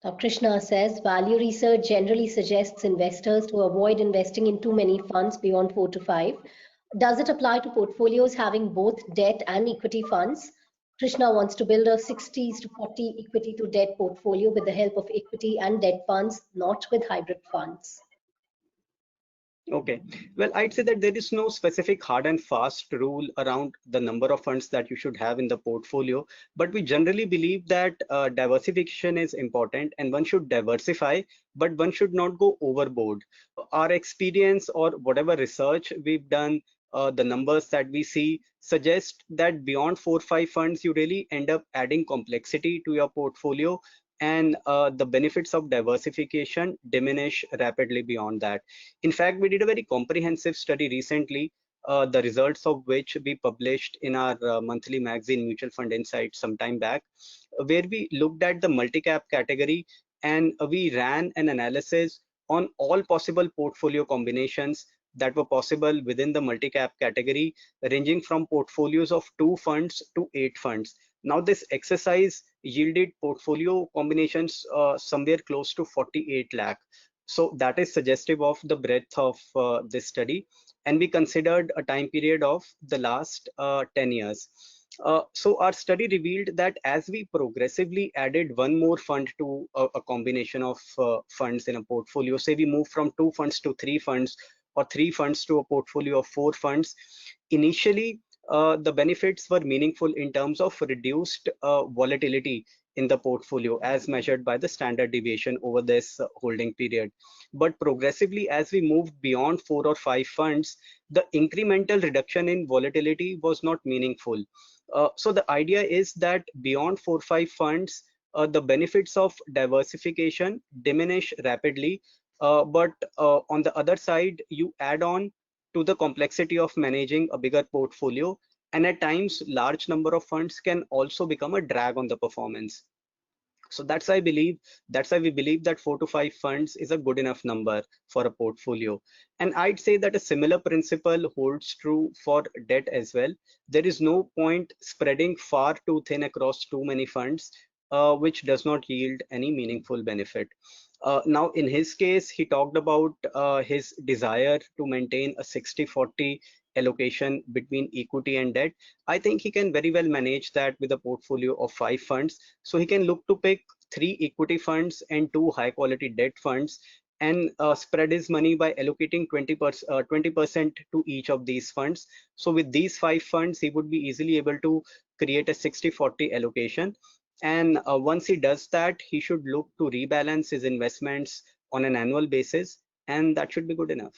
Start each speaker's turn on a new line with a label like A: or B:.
A: Now, Krishna says value research generally suggests investors to avoid investing in too many funds beyond 4 to 5. Does it apply to portfolios having both debt and equity funds? Krishna wants to build a 60s to 40 equity to debt portfolio with the help of equity and debt funds, not with hybrid funds.
B: Okay, well, I'd say that there is no specific hard and fast rule around the number of funds that you should have in the portfolio, but we generally believe that diversification is important and one should diversify, but one should not go overboard. Our experience or whatever research we've done, the numbers that we see suggest that beyond 4 or 5 funds, you really end up adding complexity to your portfolio, and the benefits of diversification diminish rapidly beyond that. In fact, we did a very comprehensive study recently, the results of which we published in our monthly magazine Mutual Fund Insight some time back, where we looked at the multi-cap category, and we ran an analysis on all possible portfolio combinations that were possible within the multi-cap category, ranging from portfolios of 2 funds to 8 funds. Now, this exercise yielded portfolio combinations somewhere close to 48 lakh. So that is suggestive of the breadth of this study. And we considered a time period of the last 10 years. So our study revealed that as we progressively added one more fund to a combination of funds in a portfolio, say we move from 2 funds to 3 funds, or 3 funds to a portfolio of 4 funds, initially the benefits were meaningful in terms of reduced volatility in the portfolio as measured by the standard deviation over this holding period. But progressively, as we moved beyond 4 or 5 funds, the incremental reduction in volatility was not meaningful. So the idea is that beyond 4 or 5 funds, the benefits of diversification diminish rapidly. But on the other side, you add on to the complexity of managing a bigger portfolio, and at times large number of funds can also become a drag on the performance. So that's why we believe that 4 to 5 funds is a good enough number for a portfolio. And I'd say that a similar principle holds true for debt as well. There is no point spreading far too thin across too many funds, which does not yield any meaningful benefit. Now, in his case, he talked about his desire to maintain a 60-40 allocation between equity and debt. I think he can very well manage that with a portfolio of 5 funds. So he can look to pick 3 equity funds and 2 high quality debt funds, and spread his money by allocating 20% to each of these funds. So with these 5 funds, he would be easily able to create a 60-40 allocation. And once he does that, he should look to rebalance his investments on an annual basis, and that should be good enough.